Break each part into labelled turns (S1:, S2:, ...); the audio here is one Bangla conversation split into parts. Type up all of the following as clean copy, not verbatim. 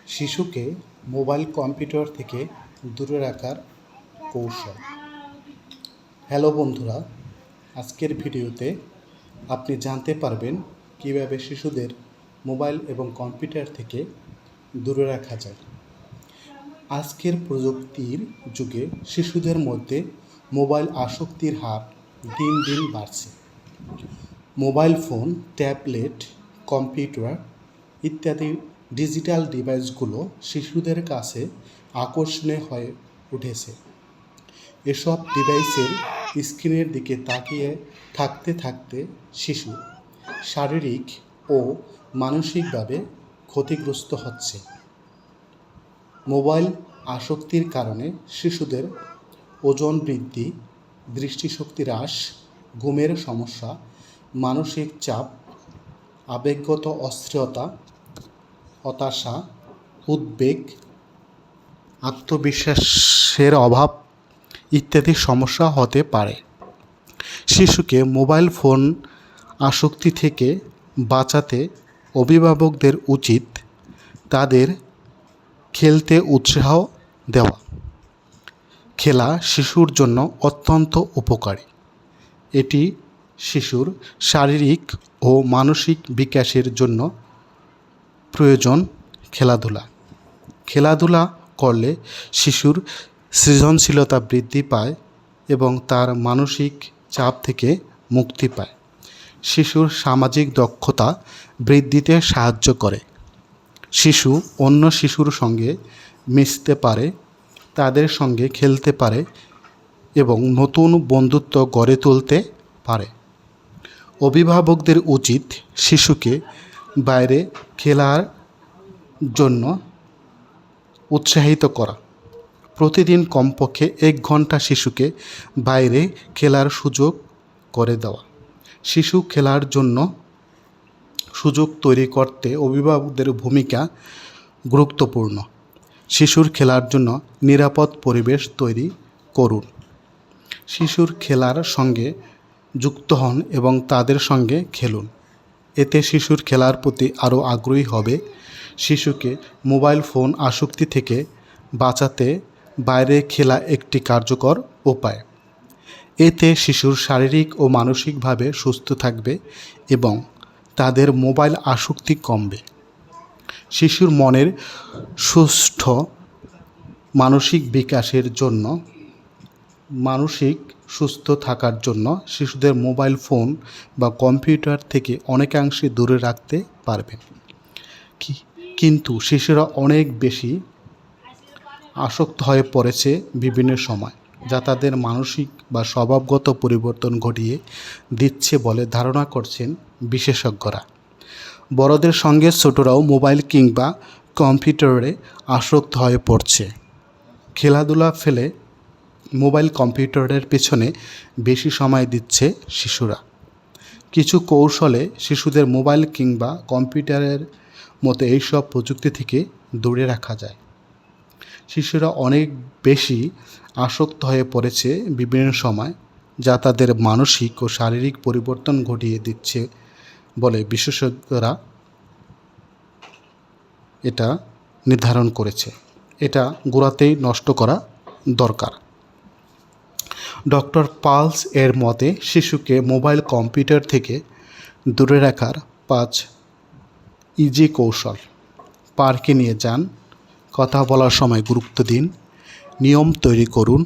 S1: শিশুকে মোবাইল কম্পিউটার থেকে দূরে রাখার কৌশল। হ্যালো বন্ধুরা, আজকের ভিডিওতে আপনি জানতে পারবেন কিভাবে শিশুদের মোবাইল এবং কম্পিউটার থেকে দূরে রাখা যায়। আজকের প্রযুক্তির যুগে শিশুদের মধ্যে মোবাইল আসক্তির হার দিন দিন বাড়ছে। মোবাইল ফোন, ট্যাবলেট, কম্পিউটার ইত্যাদি ডিজিটাল ডিভাইসগুলো শিশুদের কাছে আকর্ষণীয় হয়ে উঠেছে। এসব ডিভাইসের স্ক্রিনের দিকে তাকিয়ে থাকতে থাকতে শিশু শারীরিক ও মানসিকভাবে ক্ষতিগ্রস্ত হচ্ছে। মোবাইল আসক্তির কারণে শিশুদের ওজন বৃদ্ধি, দৃষ্টিশক্তি হ্রাস, ঘুমের সমস্যা, মানসিক চাপ, আবেগগত অস্থিরতা, হতাশা, উদ্বেগ, আত্মবিশ্বাসের অভাব ইত্যাদি সমস্যা হতে পারে। শিশুকে মোবাইল ফোন আসক্তি থেকে বাঁচাতে অভিভাবকদের উচিত তাদের খেলতে উৎসাহ দেওয়া। খেলা শিশুর জন্য অত্যন্ত উপকারী। এটি শিশুর শারীরিক ও মানসিক বিকাশের জন্য প্রয়োজন। খেলাধুলা করলে শিশুর সৃজনশীলতা বৃদ্ধি পায় এবং তার মানসিক চাপ থেকে মুক্তি পায়। শিশুর সামাজিক দক্ষতা বৃদ্ধিতে সাহায্য করে। শিশু অন্য শিশুর সঙ্গে মিশতে পারে, তাদের সঙ্গে খেলতে পারে এবং নতুন বন্ধুত্ব গড়ে তুলতে পারে। অভিভাবকদের উচিত শিশুকে বাইরে খেলার জন্য উৎসাহিত করা। প্রতিদিন কমপক্ষে 1 ঘন্টা শিশুকে বাইরে খেলার সুযোগ করে দেওয়া। শিশু খেলার জন্য সুযোগ তৈরি করতে অভিভাবকদের ভূমিকা গুরুত্বপূর্ণ। শিশুর খেলার জন্য নিরাপদ পরিবেশ তৈরি করুন। শিশুর খেলার সঙ্গে যুক্ত হন এবং তাদের সঙ্গে খেলুন। এতে শিশুর খেলার প্রতি আরও আগ্রহী হবে। শিশুকে মোবাইল ফোন আসক্তি থেকে বাঁচাতে বাইরে খেলা একটি কার্যকর উপায়। এতে শিশুর শারীরিক ও মানসিকভাবে সুস্থ থাকবে এবং তাদের মোবাইল আসক্তি কমবে। শিশুর মনের সুষ্ঠু মানসিক বিকাশের জন্য সুস্থ থাকার জন্য শিশুদের মোবাইল ফোন বা কম্পিউটার থেকে অনেকাংশে দূরে রাখতে পারবেন। কিন্তু শিশুরা অনেক বেশি আসক্ত হয়ে পড়েছে বিভিন্ন সময়, যা তাদের মানসিক বা স্বভাবগত পরিবর্তন ঘটিয়ে দিচ্ছে বলে ধারণা করছেন বিশেষজ্ঞরা। বড়দের সঙ্গে ছোটরাও মোবাইল কিংবা কম্পিউটারে আসক্ত হয়ে পড়ছে। খেলাধুলা ফেলে মোবাইল কম্পিউটারের পেছনে বেশি সময় দিচ্ছে শিশুরা। কিছু কৌশলে শিশুদের মোবাইল কিংবা কম্পিউটারের মতো এইসব প্রযুক্তি থেকে দূরে রাখা যায়। শিশুরা অনেক বেশি আসক্ত হয়ে পড়েছে বিভিন্ন সময়, যা তাদের মানসিক ও শারীরিক পরিবর্তন ঘটিয়ে দিচ্ছে বলে বিশেষজ্ঞরা এটা নির্ধারণ করেছে। এটা গোড়াতেই নষ্ট করা দরকার। ডক্টর পালস এর মতে শিশুকে মোবাইল কম্পিউটার থেকে দূরে রাখার 5 ইজি কৌশল। পার্কে নিয়ে যান, কথা বলার সময় গুরুত্ব দিন, নিয়ম তৈরি করুন,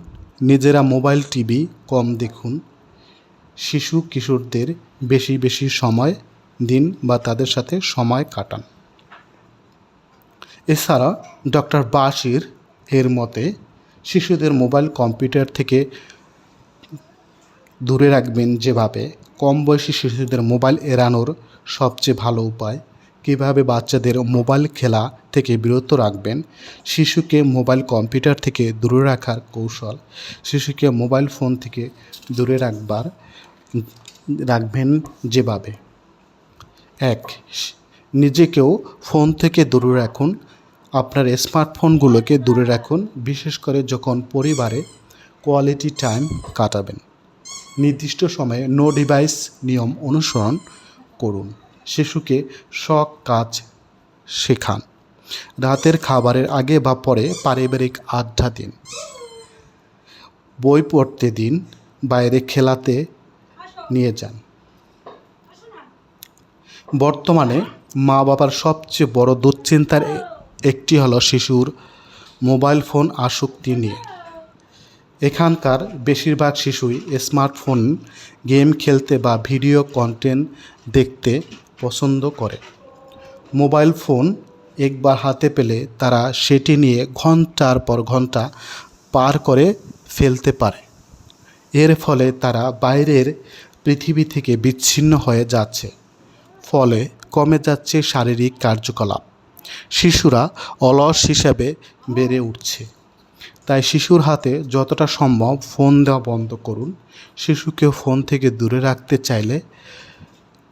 S1: নিজেরা মোবাইল টিভি কম দেখুন, শিশু কিশোরদের বেশি বেশি সময় দিন বা তাদের সাথে সময় কাটান। এছাড়া ডক্টর বাশির এর মতে শিশুদের মোবাইল কম্পিউটার থেকে দূরে রাখবেন যেভাবে, কম বয়সী শিশুদের মোবাইল এড়ানোর সবচেয়ে ভালো উপায়, কীভাবে বাচ্চাদের মোবাইল খেলা থেকে বিরত রাখবেন, শিশুকে মোবাইল কম্পিউটার থেকে দূরে রাখার কৌশল, শিশুকে মোবাইল ফোন থেকে দূরে রাখবেন যেভাবে। 1. নিজেকেও ফোন থেকে দূরে রাখুন। আপনার স্মার্টফোনগুলোকে দূরে রাখুন, বিশেষ করে যখন পরিবারে কোয়ালিটি টাইম কাটাবেন। নির্দিষ্ট সময়ে নো ডিভাইস নিয়ম অনুসরণ করুন। শিশুকে শখ কাজ শেখান। রাতের খাবারের আগে বা পরে পারিবারিক আড্ডা দিন, বই পড়তে দিন, বাইরে খেলাতে নিয়ে যান। বর্তমানে মা বাবার সবচেয়ে বড় দুশ্চিন্তার একটি হলো শিশুর মোবাইল ফোন আসক্তি নিয়ে। এখানকার বেশিরভাগ শিশুই স্মার্টফোন গেম খেলতে বা ভিডিও কন্টেন্ট দেখতে পছন্দ করে। মোবাইল ফোন একবার হাতে পেলে তারা সেটি নিয়ে ঘন্টার পর ঘন্টা পার করে ফেলতে পারে। এর ফলে তারা বাইরের পৃথিবী থেকে বিচ্ছিন্ন হয়ে যাচ্ছে, ফলে কমে যাচ্ছে শারীরিক কার্যকলাপ। শিশুরা অলস হিসাবে বেড়ে উঠছে। তাই শিশুর হাতে যতটা সম্ভব ফোন দেওয়া বন্ধ করুন। শিশুকে ফোন থেকে দূরে রাখতে চাইলে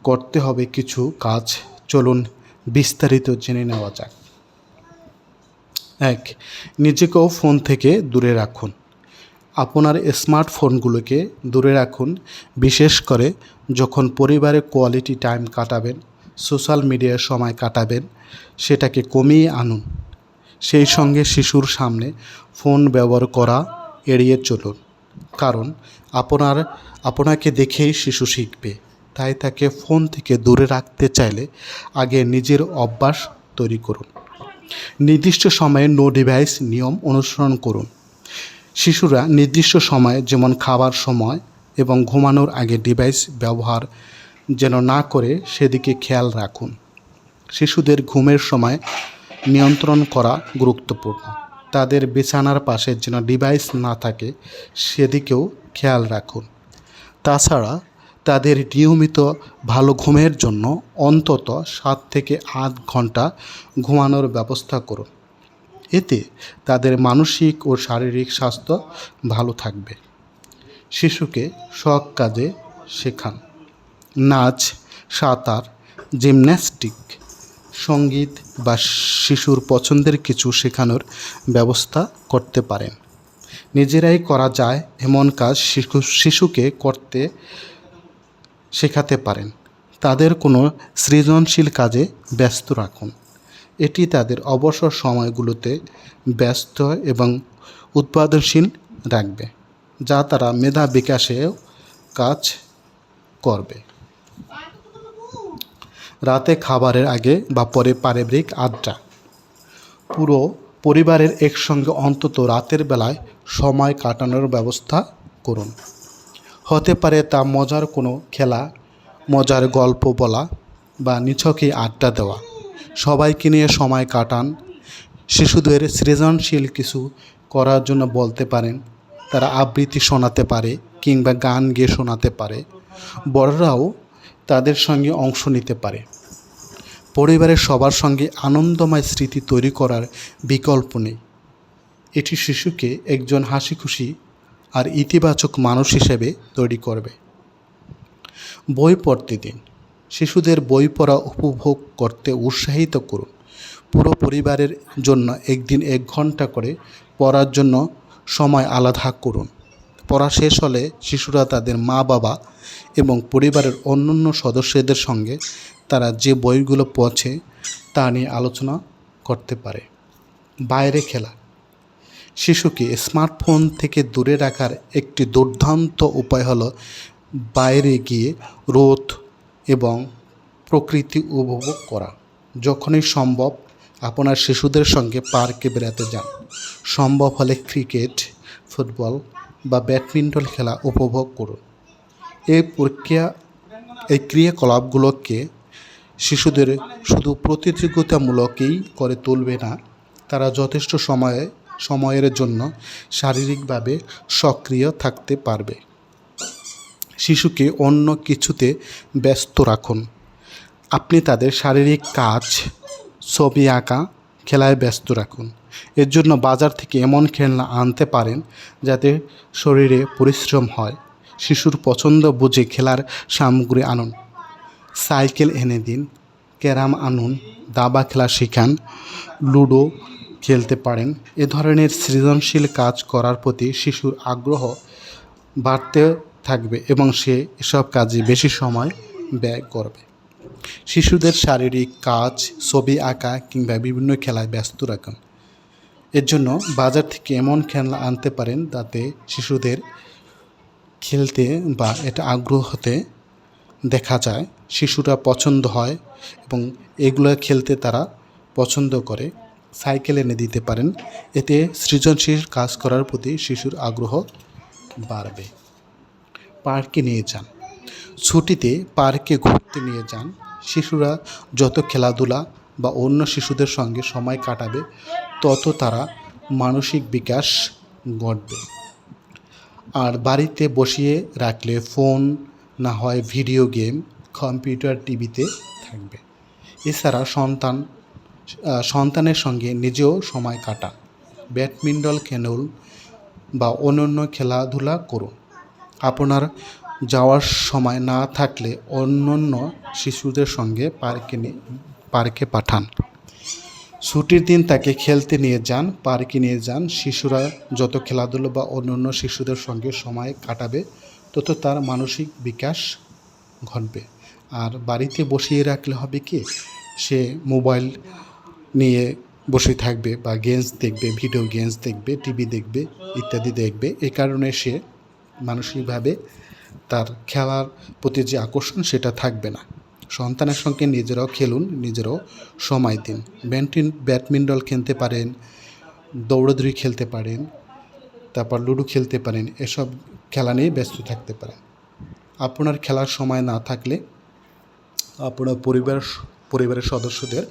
S1: করতে হবে কিছু কাজ। চলুন বিস্তারিত জেনে নেওয়া যাক। 1. নিজেকেও ফোন থেকে দূরে রাখুন। আপনার স্মার্টফোনগুলোকে দূরে রাখুন, বিশেষ করে যখন পরিবারে কোয়ালিটি টাইম কাটাবেন, সোশ্যাল মিডিয়ায় সময় কাটাবেন, সেটাকে কমিয়ে আনুন। সেই সঙ্গে শিশুর সামনে ফোন ব্যবহার করা এড়িয়ে চলুন, কারণ আপনাকে দেখেই শিশু শিখবে। তাই তাকে ফোন থেকে দূরে রাখতে চাইলে আগে নিজের অভ্যাস তৈরি করুন। নির্দিষ্ট সময়ে নো ডিভাইস নিয়ম অনুসরণ করুন। শিশুরা নির্দিষ্ট সময়ে, যেমন খাবার সময় এবং ঘুমানোর আগে ডিভাইস ব্যবহার যেন না করে সেদিকে খেয়াল রাখুন। শিশুদের ঘুমের সময় নিয়ন্ত্রণ করা গুরুত্বপূর্ণ। তাদের বিছানার পাশে যেন ডিভাইস না থাকে সেদিকেও খেয়াল রাখুন। তাছাড়া তাদের নিয়মিত ভালো ঘুমের জন্য অন্তত 7 থেকে 8 ঘন্টা ঘুমানোর ব্যবস্থা করুন। এতে তাদের মানসিক ও শারীরিক স্বাস্থ্য ভালো থাকবে। শিশুকে শখ কাজে শেখান। নাচ, সাঁতার, জিমন্যাস্টিক, সঙ্গীত বা শিশুর পছন্দের কিছু শেখানোর ব্যবস্থা করতে পারেন। নিজেরাই করা যায় এমন কাজ শিশুকে করতে শেখাতে পারেন। তাদের কোনো সৃজনশীল কাজে ব্যস্ত রাখুন। এটি তাদের অবসর সময়গুলোতে ব্যস্ত এবং উৎপাদনশীল রাখবে, যা তারা মেধা বিকাশেও কাজ করবে। রাতে খাবারের আগে বা পরে পারিবারিক আড্ডা। পুরো পরিবারের একসঙ্গে অন্তত রাতের বেলায় সময় কাটানোর ব্যবস্থা করুন। হতে পারে তা মজার কোনো খেলা, মজার গল্প বলা বা নিছকে আড্ডা দেওয়া। সবাইকে নিয়ে সময় কাটান। শিশুদের সৃজনশীল কিছু করার জন্য বলতে পারেন। তারা আবৃত্তি শোনাতে পারে কিংবা গান গেয়ে শোনাতে পারে। বড়রাও তাদের সঙ্গে অংশ নিতে পারে। পরিবারের সবার সঙ্গে আনন্দময় স্মৃতি তৈরি করার বিকল্প নেই। এটি শিশুকে একজন হাসিখুশি আর ইতিবাচক মানুষ হিসেবে তৈরি করবে। বই পড়তে দিন। শিশুদের বই পড়া উপভোগ করতে উৎসাহিত করুন। পুরো পরিবারের জন্য একদিন 1 ঘন্টা করে পড়ার জন্য সময় আলাদা করুন। পড়া শেষ হলে শিশুরা তাদের মা বাবা এবং পরিবারের অন্যান্য সদস্যদের সঙ্গে তারা যে বইগুলো পড়ছে তা নিয়ে আলোচনা করতে পারে। বাইরে খেলা। শিশুকে স্মার্টফোন থেকে দূরে রাখার একটি দুর্দান্ত উপায় হলো বাইরে গিয়ে রোদ এবং প্রকৃতি উপভোগ করা। যখনই সম্ভব আপনার শিশুদের সঙ্গে পার্কে বেড়াতে যান। সম্ভব হলে ক্রিকেট, ফুটবল বা ব্যাডমিন্টন খেলা উপভোগ করুন। এই ক্রিয়াকলাপগুলোকে শিশুদের শুধু প্রতিযোগিতামূলকই করে তুলবে না, তারা যথেষ্ট সময়ের জন্য শারীরিকভাবে সক্রিয় থাকতে পারবে। শিশুকে অন্য কিছুতে ব্যস্ত রাখুন। আপনি তাদের শারীরিক কাজ, ছবি আঁকা, খেলায় ব্যস্ত রাখুন। এর জন্য বাজার থেকে এমন খেলনা আনতে পারেন যাতে শরীরে পরিশ্রম হয়। শিশুর পছন্দ বুঝে খেলার সামগ্রী আনুন। সাইকেল এনে দিন, ক্যারাম আনুন, দাবা খেলা শেখান, লুডো খেলতে পারেন। এ ধরনের সৃজনশীল কাজ করার প্রতি শিশুর আগ্রহ বাড়তে থাকবে এবং সে এসব কাজে বেশি সময় ব্যয় করবে। শিশুদের শারীরিক কাজ, ছবি আঁকা কিংবা বিভিন্ন খেলায় ব্যস্ত রাখুন। এর জন্য বাজার থেকে এমন খেলনা আনতে পারেন যাতে শিশুদের খেলতে বা এটা আগ্রহ হতে দেখা যায়, শিশুরা পছন্দ হয় এবং এগুলো খেলতে তারা পছন্দ করে। সাইকেল এনে দিতে পারেন, এতে সৃজনশীল কাজ করার প্রতি শিশুর আগ্রহ বাড়বে। পার্কে নিয়ে যান, ছুটিতে পার্কে ঘুরতে নিয়ে যান। শিশুরা যত খেলাধুলা বা অন্য শিশুদের সঙ্গে সময় কাটাবে তত তারা মানসিক বিকাশ ঘটবে। আর বাড়িতে বসিয়ে রাখলে ফোন না হয় ভিডিও গেম, কম্পিউটার, টিভিতে থাকবে। এছাড়া সন্তানের সঙ্গে নিজেও সময় কাটান, ব্যাডমিন্টন খেলুন বা অন্যান্য খেলাধুলা করুন। আপনার যাওয়ার সময় না থাকলে অন্যান্য শিশুদের সঙ্গে পার্কে পাঠান। ছুটির দিন তাকে খেলতে নিয়ে যান, পার্কে নিয়ে যান। শিশুরা যত খেলাধুলো বা অন্যান্য শিশুদের সঙ্গে সময় কাটাবে তত তার মানসিক বিকাশ ঘটবে। আর বাড়িতে বসিয়ে রাখলে হবে কি, সে মোবাইল নিয়ে বসে থাকবে বা গেমস দেখবে, ভিডিও গেমস দেখবে, টিভি দেখবে ইত্যাদি দেখবে। এই কারণে সে মানসিকভাবে তার খেলার প্রতি যে আকর্ষণ সেটা থাকবে না। সন্তানের সঙ্গে নিজেরাও খেলুন, নিজেরাও সময় দিন। ব্যাডমিন্টন খেলতে পারেন, দৌড়াদৌড়ি খেলতে পারেন, তারপর লুডো খেলতে পারেন, এসব খেলা নিয়ে ব্যস্ত থাকতে পারেন। আপনার খেলার সময় না থাকলে আপনার পরিবারের সদস্যদের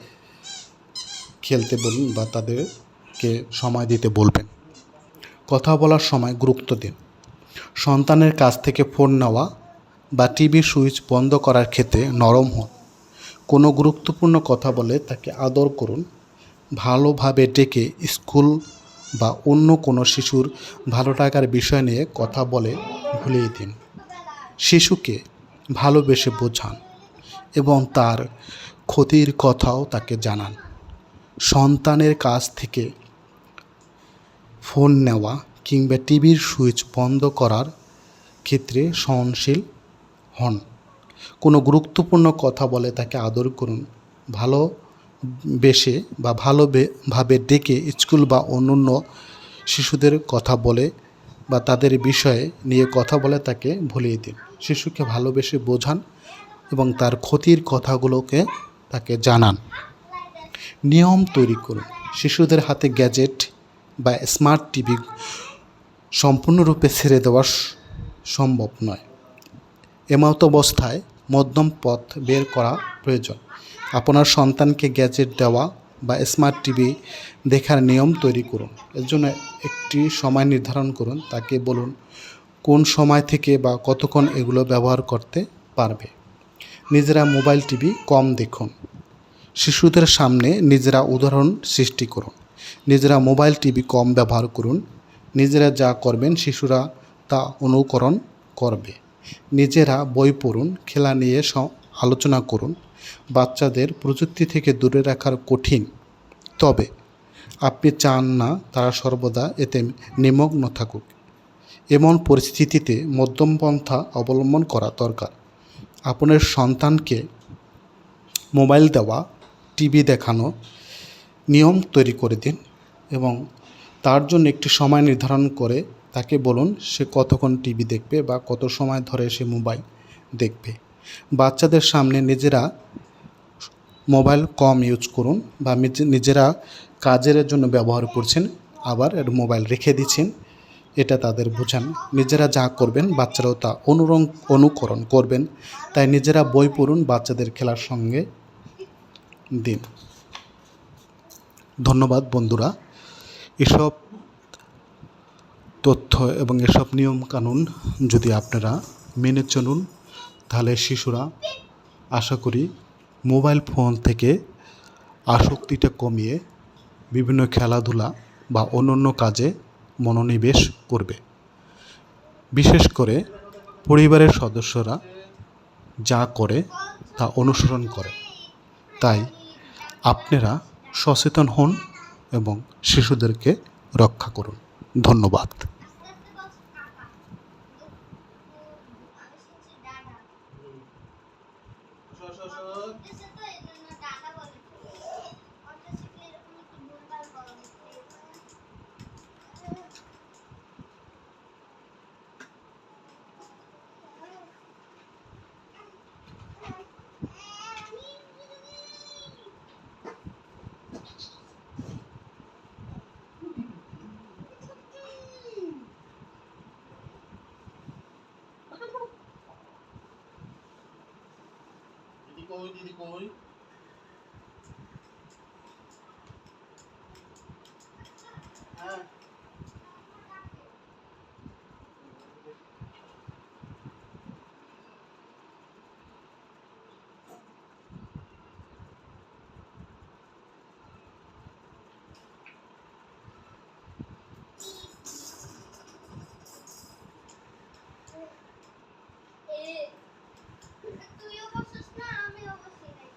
S1: খেলতে বলুন বা তাদেরকে সময় দিতে বলবেন। কথা বলার সময় গুরুত্ব দিন। সন্তানের কাছ থেকে ফোন নেওয়া বা টিভির সুইচ বন্ধ করার ক্ষেত্রে নরম হন। কোনো গুরুত্বপূর্ণ কথা বলে তাকে আদর করুন। ভালোভাবে ডেকে স্কুল বা অন্য কোনো শিশুর ভালো লাগার বিষয় নিয়ে কথা বলে ভুলিয়ে দিন। শিশুকে ভালোবেসে বোঝান এবং তার ক্ষতির কথাও তাকে জানান। সন্তানের কাছ থেকে ফোন নেওয়া কিংবা টিভির সুইচ বন্ধ করার ক্ষেত্রে সহনশীল হন। কোনো গুরুত্বপূর্ণ কথা বলে তাকে আদর করুন। ভালোবেসে বা ভালোভাবে ডেকে স্কুল বা অন্যান্য শিশুদের কথা বলে বা তাদের বিষয়ে নিয়ে কথা বলে তাকে ভুলিয়ে দিন। শিশুকে ভালোবেসে বোঝান এবং তার ক্ষতির কথাগুলোকে তাকে জানান। নিয়ম তৈরি করুন। শিশুদের হাতে গ্যাজেট বা স্মার্ট টিভি সম্পূর্ণরূপে ছেড়ে দেওয়া সম্ভব নয়। এমত অবস্থায় মধ্যম পথ বের করা প্রয়োজন। আপনার সন্তানকে গ্যাজেট দেওয়া বা স্মার্ট টিভি দেখার নিয়ম তৈরি করুন। এর জন্য একটি সময় নির্ধারণ করুন। তাকে বলুন কোন সময় থেকে বা কতক্ষণ এগুলো ব্যবহার করতে পারবে। নিজেরা মোবাইল টিভি কম দেখুন। শিশুদের সামনে নিজেরা উদাহরণ সৃষ্টি করুন। নিজেরা মোবাইল টিভি কম ব্যবহার করুন। নিজেরা যা করবেন শিশুরা তা অনুকরণ করবে। নিজেরা বই পড়ুন, খেলা নিয়ে আলোচনা করুন। বাচ্চাদের প্রযুক্তি থেকে দূরে রাখার কঠিন, তবে আপনি চান না তারা সর্বদা এতে নিমগ্ন থাকুক। এমন পরিস্থিতিতে মধ্যম পন্থা অবলম্বন করা দরকার। আপনার সন্তানকে মোবাইল দেওয়া, টিভি দেখানো নিয়ম তৈরি করে দিন এবং তার জন্য একটি সময় নির্ধারণ করে তাকে বলুন সে কতক্ষণ টিভি দেখবে বা কত সময় ধরে সে মোবাইল দেখবে। বাচ্চাদের সামনে নিজেরা মোবাইল কম ইউজ করুন বা নিজেরা কাজের জন্য ব্যবহার করছেন আবার মোবাইল রেখে দিচ্ছেন, এটা তাদের বোঝান। নিজেরা যা করবেন বাচ্চারাও তা অনুকরণ করবেন। তাই নিজেরা বই পড়ুন, বাচ্চাদের খেলার সঙ্গে দিন। ধন্যবাদ বন্ধুরা। এসব তথ্য এবং এসব নিয়মকানুন যদি আপনারা মেনে চলুন তাহলে শিশুরা আশা করি মোবাইল ফোন থেকে আসক্তিটা কমিয়ে বিভিন্ন খেলাধুলা বা অন্যান্য কাজে মনোনিবেশ করবে। বিশেষ করে পরিবারের সদস্যরা যা করে তা অনুসরণ করে। তাই আপনারা সচেতন হন এবং শিশুদেরকে রক্ষা করুন। ধন্যবাদ। কই? হ্যাঁ।
S2: তুইও বসছিস না, আমিও বসি নাই।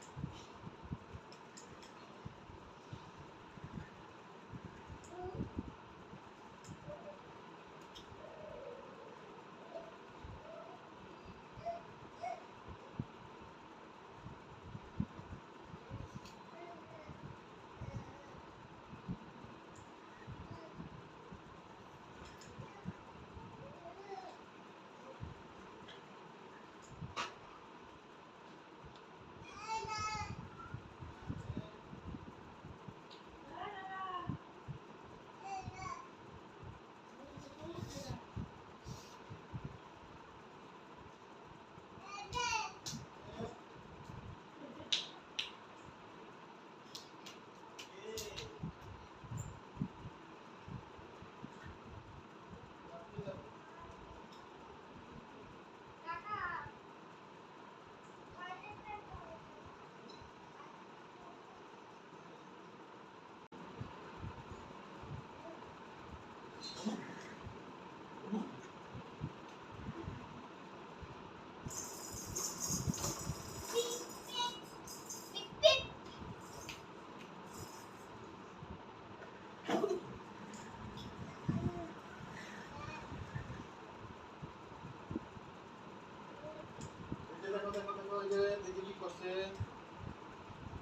S1: দেখো দেখো দেখো, এই যে দিদি কি করছে?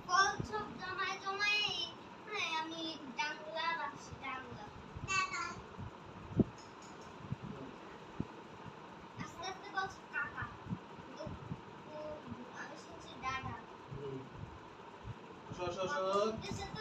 S2: ফল সব জমায় জমায়, হ্যাঁ, আমি ডাংলা রাখছি, ডাংলা। আস্তে আস্তে বলছি কাকা, কিন্তু আমি শুনছি দাদা।
S1: আসো আসো আসো।
S2: এসে তো